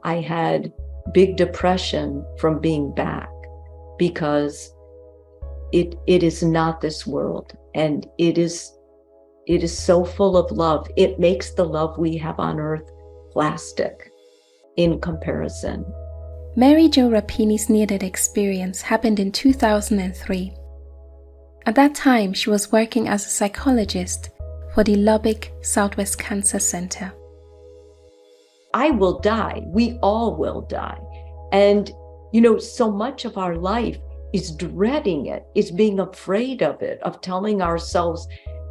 I had big depression from being back, because it is not this world, and it is so full of love. It makes the love we have on earth plastic in comparison. Mary Jo Rapini's near-death experience happened in 2003. At that time, she was working as a psychologist for the Lubbock Southwest Cancer Center. I will die. We all will die. And, so much of our life is dreading it, is being afraid of it, of telling ourselves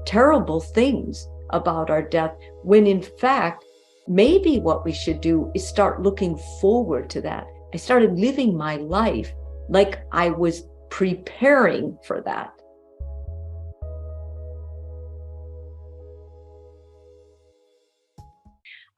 terrible things about our death, when in fact, maybe what we should do is start looking forward to that. I started living my life like I was preparing for that.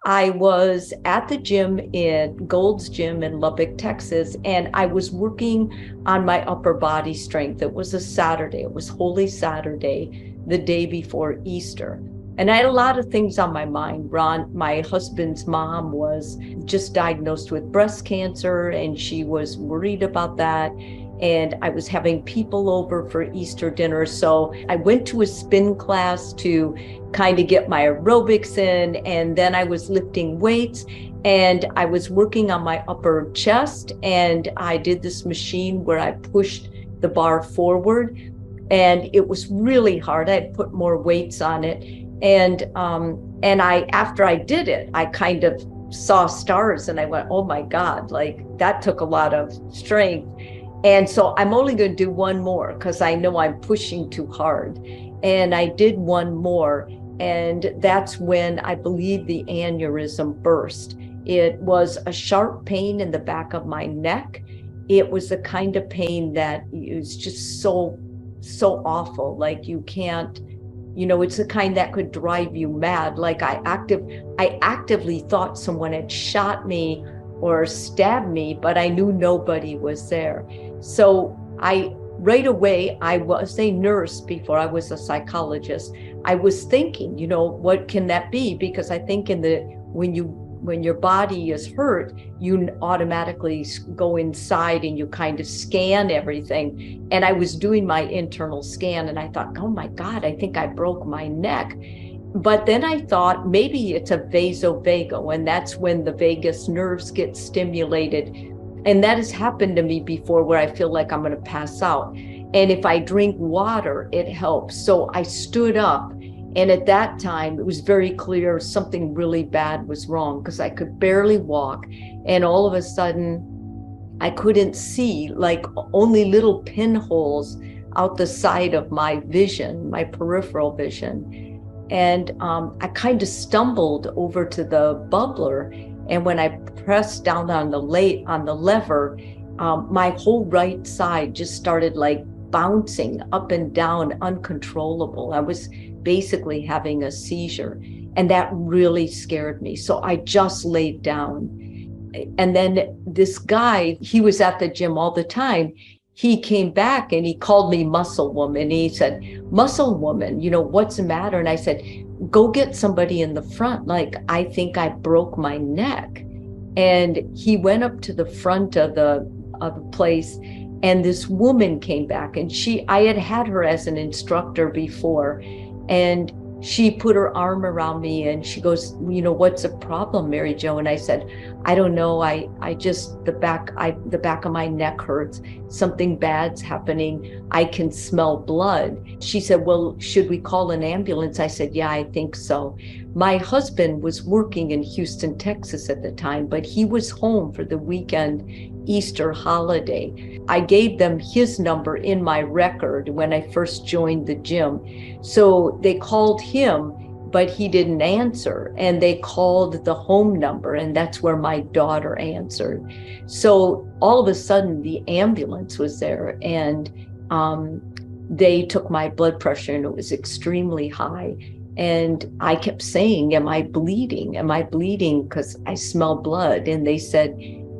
I was at the gym in Gold's Gym in Lubbock, Texas, and I was working on my upper body strength. It was a Saturday. It was Holy Saturday, the day before Easter. And I had a lot of things on my mind. Ron, my husband's mom, was just diagnosed with breast cancer, and she was worried about that. And I was having people over for Easter dinner. So I went to a spin class to kind of get my aerobics in. And then I was lifting weights, and I was working on my upper chest. And I did this machine where I pushed the bar forward, and it was really hard. I had put more weights on it. And after I did it, I kind of saw stars, and I went, oh my God, like that took a lot of strength. And so I'm only going to do one more because I know I'm pushing too hard. And I did one more. And that's when I believe the aneurysm burst. It was a sharp pain in the back of my neck. It was the kind of pain that is just so awful. Like you can't, it's the kind that could drive you mad. Like I actively thought someone had shot me or stabbed me, but I knew nobody was there. So right away, I was a nurse before I was a psychologist. I was thinking, what can that be? Because I think when your body is hurt, you automatically go inside and you kind of scan everything. And I was doing my internal scan, and I thought, oh my God, I think I broke my neck. But then I thought maybe it's a vasovagal, and that's when the vagus nerves get stimulated. And that has happened to me before, where I feel like I'm going to pass out. And if I drink water, it helps. So I stood up. And at that time, it was very clear something really bad was wrong, because I could barely walk. And all of a sudden, I couldn't see, like only little pinholes out the side of my vision, my peripheral vision. And I kind of stumbled over to the bubbler. And when I pressed down on the lever, my whole right side just started like bouncing up and down, uncontrollable. I was basically having a seizure, and that really scared me. So I just laid down. And then this guy, he was at the gym all the time. He came back and he called me muscle woman. He said, muscle woman, what's the matter? And I said, go get somebody in the front. Like, I think I broke my neck. And he went up to the front of the place, and this woman came back, and I had her as an instructor before. And she put her arm around me and she goes, what's the problem, Mary Jo? And I said, I don't know. I just, the back of my neck hurts. Something bad's happening. I can smell blood. She said, well, should we call an ambulance? I said, yeah, I think so. My husband was working in Houston, Texas at the time, but he was home for the weekend Easter holiday. I gave them his number in my record when I first joined the gym. So they called him, but he didn't answer. And they called the home number, and that's where my daughter answered. So all of a sudden the ambulance was there, and they took my blood pressure, and it was extremely high. And I kept saying, am I bleeding? Am I bleeding? Because I smell blood. And they said,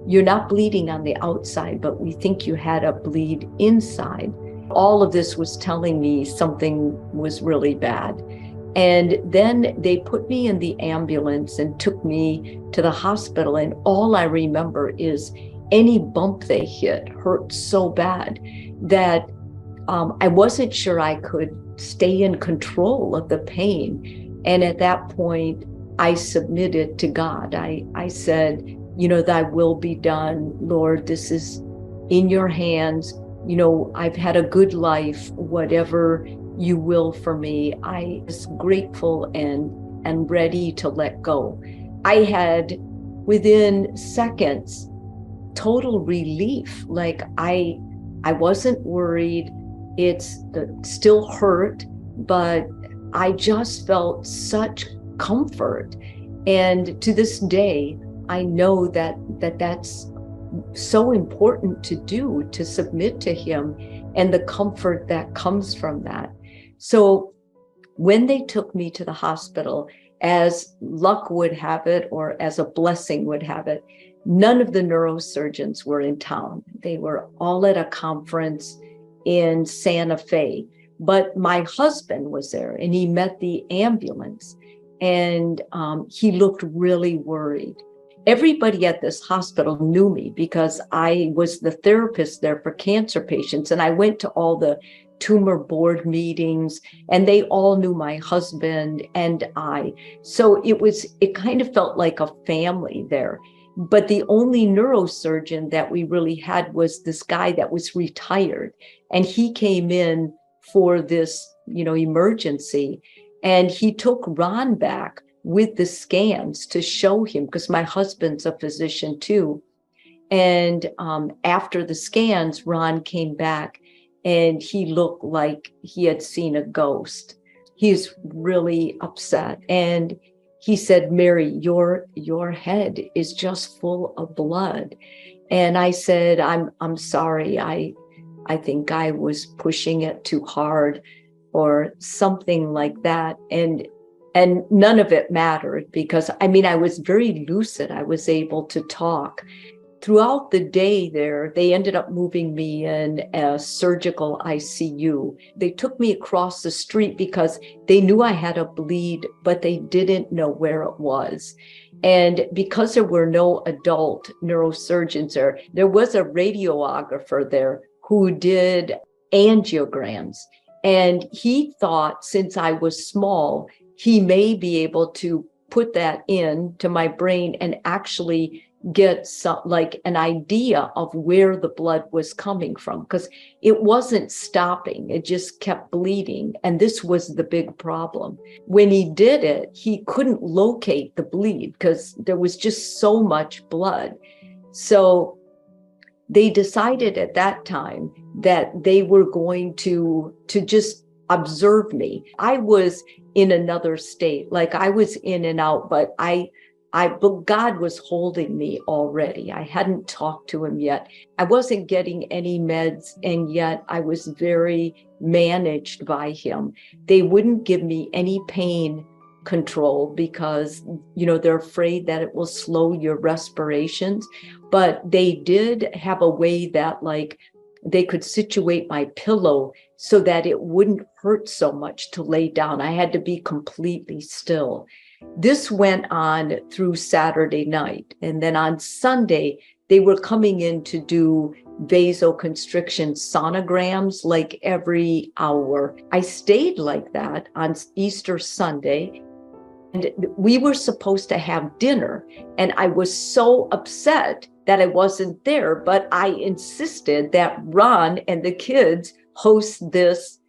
you're not bleeding on the outside, but we think you had a bleed inside. All of this was telling me something was really bad. And then they put me in the ambulance and took me to the hospital. And all I remember is any bump they hit hurt so bad that I wasn't sure I could stay in control of the pain. And at that point, I submitted to God. I said, thy will be done, Lord, this is in your hands. I've had a good life, whatever you will for me. I was grateful and ready to let go. I had, within seconds, total relief. Like I wasn't worried. It's still hurt, but I just felt such comfort. And to this day, I know that's so important to do, to submit to him, and the comfort that comes from that. So when they took me to the hospital, as luck would have it, or as a blessing would have it, none of the neurosurgeons were in town. They were all at a conference in Santa Fe. But my husband was there, and he met the ambulance, and he looked really worried. Everybody at this hospital knew me because I was the therapist there for cancer patients, and I went to all the tumor board meetings, and they all knew my husband and I. So it kind of felt like a family there. But the only neurosurgeon that we really had was this guy that was retired, and he came in for this, emergency, and he took Ron back with the scans to show him, because my husband's a physician too. And after the scans, Ron came back and he looked like he had seen a ghost. He's really upset. And he said, Mary, your head is just full of blood. And I said, I'm sorry. I think I was pushing it too hard or something like that. And none of it mattered because, I was very lucid. I was able to talk. Throughout the day there, they ended up moving me in a surgical ICU. They took me across the street because they knew I had a bleed, but they didn't know where it was. And because there were no adult neurosurgeons there was a radiographer there who did angiograms. And he thought, since I was small, he may be able to put that into my brain and actually get an idea of where the blood was coming from, because it wasn't stopping. It just kept bleeding. And this was the big problem. When he did it, he couldn't locate the bleed because there was just so much blood. So they decided at that time that they were going to just observe me. I was in another state, like I was in and out, but but God was holding me already. I hadn't talked to him yet. I wasn't getting any meds, and yet I was very managed by him. They wouldn't give me any pain control because, they're afraid that it will slow your respirations. But they did have a way that they could situate my pillow so that it wouldn't hurt so much to lay down. I had to be completely still. This went on through Saturday night. And then on Sunday, they were coming in to do vasoconstriction sonograms like every hour. I stayed like that on Easter Sunday. And we were supposed to have dinner. And I was so upset that I wasn't there, but I insisted that Ron and the kids host this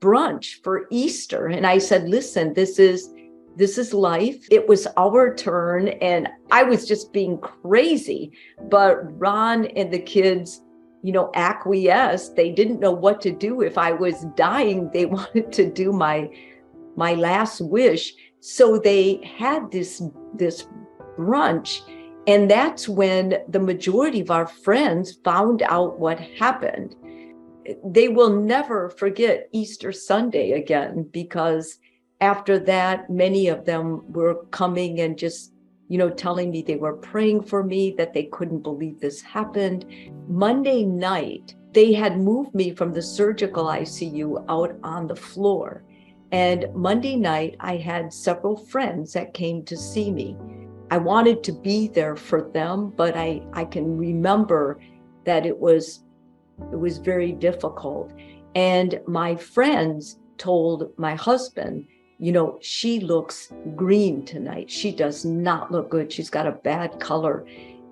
brunch for Easter. And I said, listen, this is life. It was our turn. And I was just being crazy. But Ron and the kids, acquiesced. They didn't know what to do. If I was dying, they wanted to do my last wish. So they had this brunch. And that's when the majority of our friends found out what happened. They will never forget Easter Sunday again, because after that, many of them were coming and just, telling me they were praying for me, that they couldn't believe this happened. Monday night, they had moved me from the surgical ICU out on the floor. And Monday night, I had several friends that came to see me. I wanted to be there for them, but I can remember that it was very difficult. And my friends told my husband, she looks green tonight. She does not look good. She's got a bad color.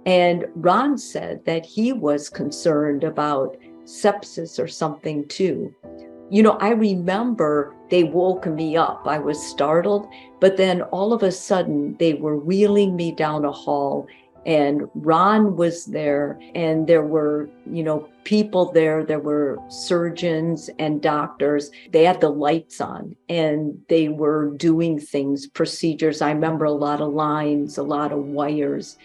And Ron said that he was concerned about sepsis or something too. I remember they woke me up. I was startled, but then all of a sudden they were wheeling me down a hall, and Ron was there, and there were, people there. There were surgeons and doctors. They had the lights on and they were doing things, procedures. I remember a lot of lines, a lot of wires.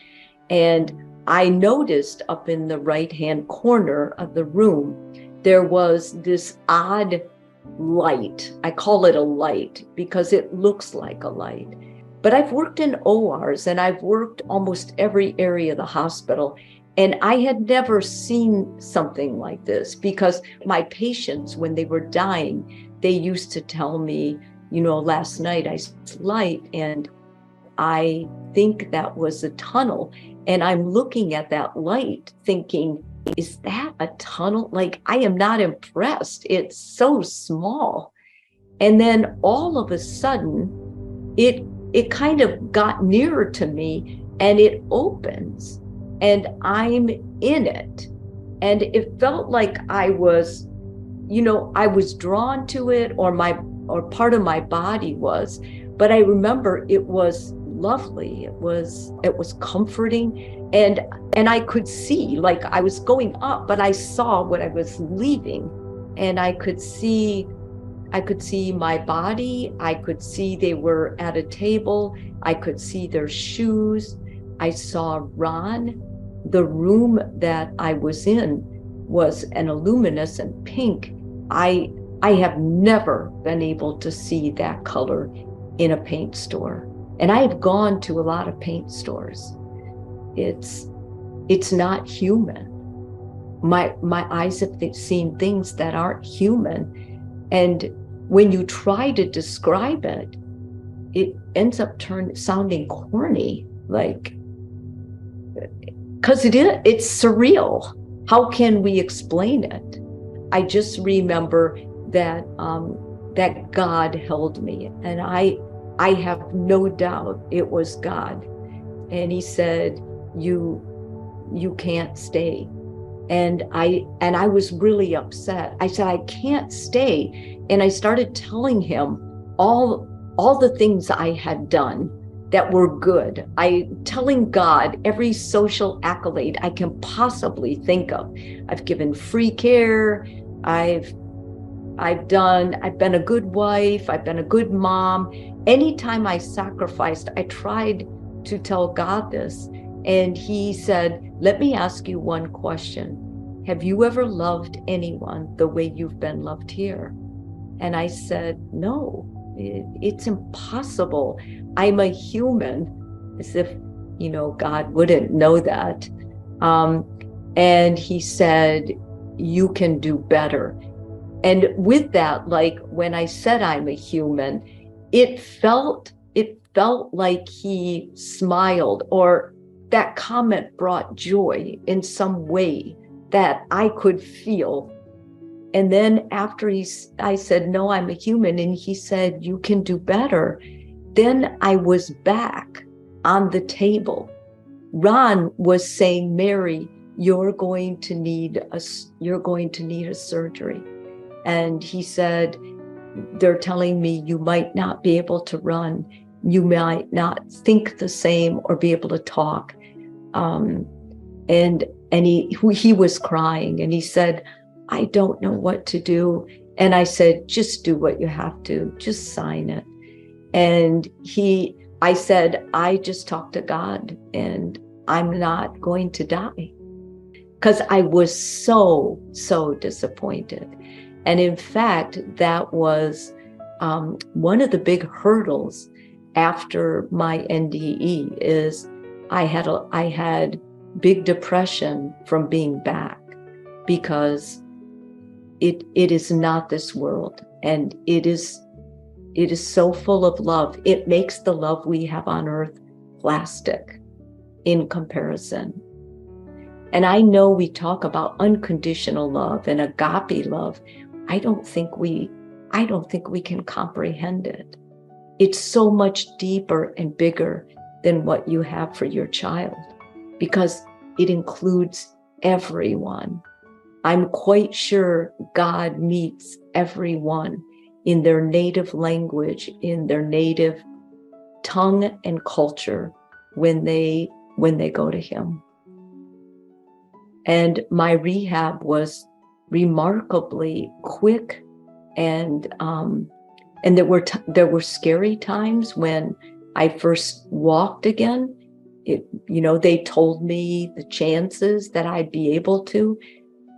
And I noticed up in the right-hand corner of the room, there was this odd light. I call it a light because it looks like a light. But I've worked in ORs and I've worked almost every area of the hospital, and I had never seen something like this because my patients, when they were dying, they used to tell me, last night I saw light and I think that was a tunnel. And I'm looking at that light thinking, is that a tunnel? Like, I am not impressed. It's so small. And then all of a sudden, it kind of got nearer to me and it opens and I'm in it. And it felt like I was drawn to it, or part of my body was, but I remember it was lovely. It was comforting, and I could see, like, I was going up, but I saw what I was leaving, and I could see my body. I could see they were at a table. I could see their shoes. I saw Ron. The room that I was in was an luminescent pink. I have never been able to see that color in a paint store. And I've gone to a lot of paint stores. It's not human. My eyes have seen things that aren't human. And when you try to describe it, it ends up sounding corny, like, because it's surreal. How can we explain it? I just remember that that God held me, and I have no doubt it was God. And he said, you can't stay. And I was really upset. I said, I can't stay. And I started telling him all the things I had done that were good. Telling God every social accolade I can possibly think of. I've given free care. I've been a good wife. I've been a good mom. Anytime I sacrificed, I tried to tell God this. And he said, let me ask you one question. Have you ever loved anyone the way you've been loved here? And I said, no, it's impossible. I'm a human, as if, God wouldn't know that. And he said, you can do better. And with that, like when I said I'm a human, it felt like he smiled, or that comment brought joy in some way that I could feel. And then after I said, no, I'm a human, and he said, you can do better, then I was back on the table. Ron was saying, Mary, you're going to need a surgery. And he said, they're telling me you might not be able to run. You might not think the same or be able to talk. And he was crying, and he said, I don't know what to do. And I said, just do what you have to, just sign it. And I said, I just talked to God and I'm not going to die. Because I was so disappointed. And in fact, that was one of the big hurdles after my NDE is I had big depression from being back, because it is not this world, and it is It is so full of love. It makes the love we have on earth plastic in comparison. And I know we talk about unconditional love and agape love. I don't think we can comprehend it. It's so much deeper and bigger than what you have for your child, because it includes everyone. I'm quite sure God meets everyone in their native language, in their native tongue and culture when they go to him. And my rehab was remarkably quick, and there were scary times when I first walked again. They told me the chances that I'd be able to,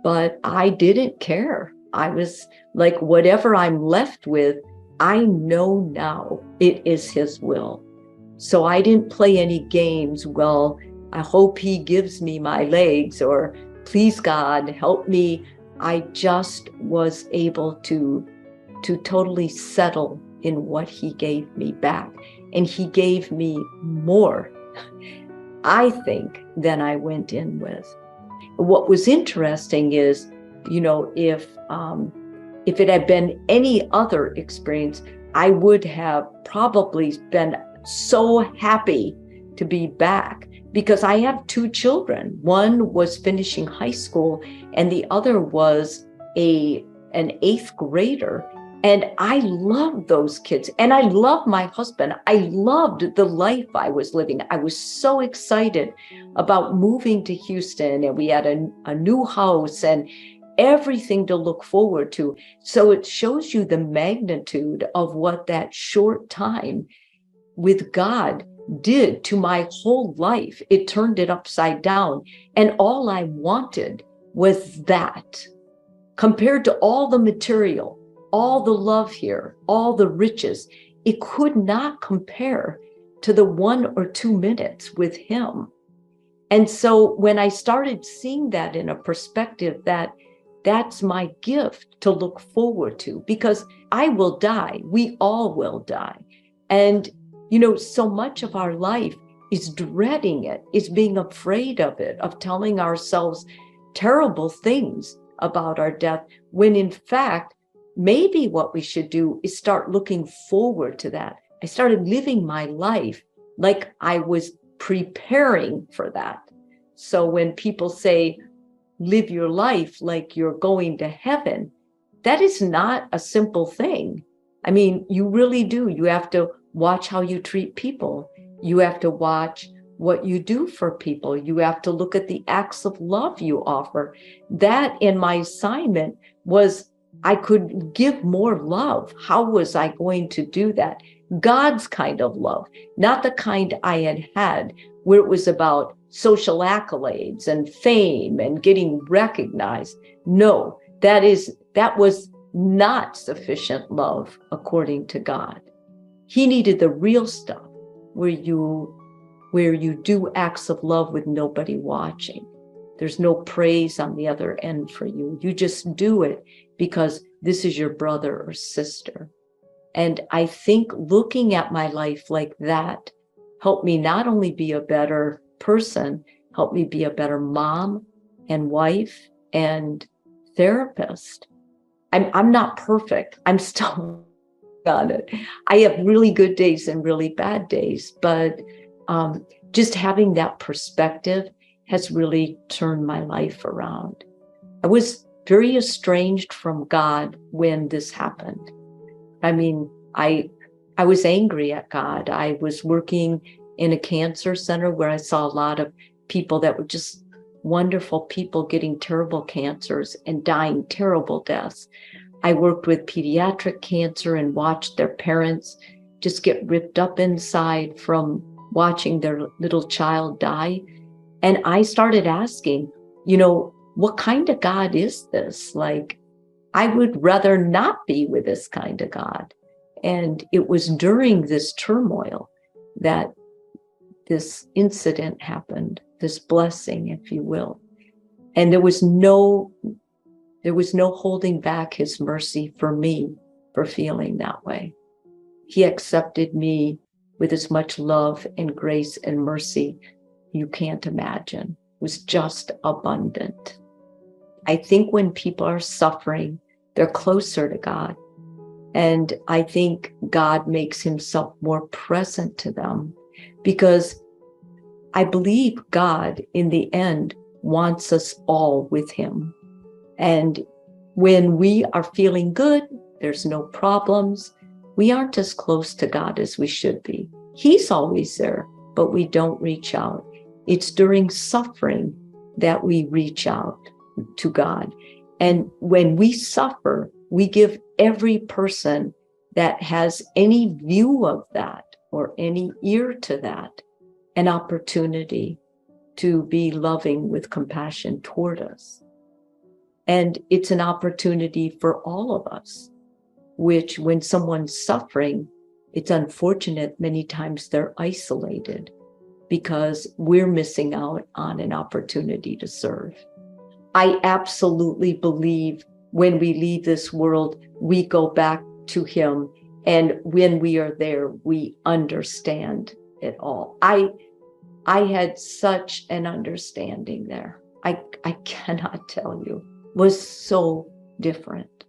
but I didn't care. I was like, whatever I'm left with, I know now it is his will. So I didn't play any games. Well, I hope he gives me my legs, or please God, help me. I just was able to totally settle in what he gave me back. And he gave me more, I think, than I went in with. What was interesting is, if it had been any other experience, I would have probably been so happy to be back, because I have two children. One was finishing high school and the other was an 8th grader. And I loved those kids, and I loved my husband. I loved the life I was living. I was so excited about moving to Houston, and we had a new house and everything to look forward to. So it shows you the magnitude of what that short time with God did to my whole life. It turned it upside down. And all I wanted was that, compared to all the material, all the love here, all the riches. It could not compare to the 1 or 2 minutes with him. And so when I started seeing that in a perspective that that's my gift to look forward to, because I will die, we all will die. And, so much of our life is dreading it, is being afraid of it, of telling ourselves terrible things about our death, when in fact, maybe what we should do is start looking forward to that. I started living my life like I was preparing for that. So when people say, live your life like you're going to heaven, that is not a simple thing. I mean, you really do. You have to watch how you treat people. You have to watch what you do for people. You have to look at the acts of love you offer. That in my assignment was, I could give more love. How was I going to do that? God's kind of love, not the kind I had where it was about social accolades and fame and getting recognized. No, that was not sufficient love according to God. He needed the real stuff where you do acts of love with nobody watching. There's no praise on the other end for you. You just do it because this is your brother or sister. And I think looking at my life like that helped me not only be a better person, helped me be a better mom and wife and therapist. I'm not perfect. I'm still on it. I have really good days and really bad days, but just having that perspective has really turned my life around. I was very estranged from God when this happened. I mean, I was angry at God. I was working in a cancer center where I saw a lot of people that were just wonderful people getting terrible cancers and dying terrible deaths. I worked with pediatric cancer and watched their parents just get ripped up inside from watching their little child die. And I started asking, what kind of God is this? Like, I would rather not be with this kind of God. And it was during this turmoil that this incident happened, this blessing, if you will. And there was no holding back his mercy for me for feeling that way. He accepted me with as much love and grace and mercy you can't imagine. It was just abundant. I think when people are suffering, they're closer to God. And I think God makes himself more present to them because I believe God, in the end, wants us all with him. And when we are feeling good, there's no problems, we aren't as close to God as we should be. He's always there, but we don't reach out. It's during suffering that we reach out to God. And when we suffer, we give every person that has any view of that or any ear to that an opportunity to be loving with compassion toward us. And it's an opportunity for all of us, which when someone's suffering, it's unfortunate many times they're isolated because we're missing out on an opportunity to serve. I absolutely believe when we leave this world, we go back to him. And when we are there, we understand it all. I had such an understanding there. I cannot tell you. It was so different.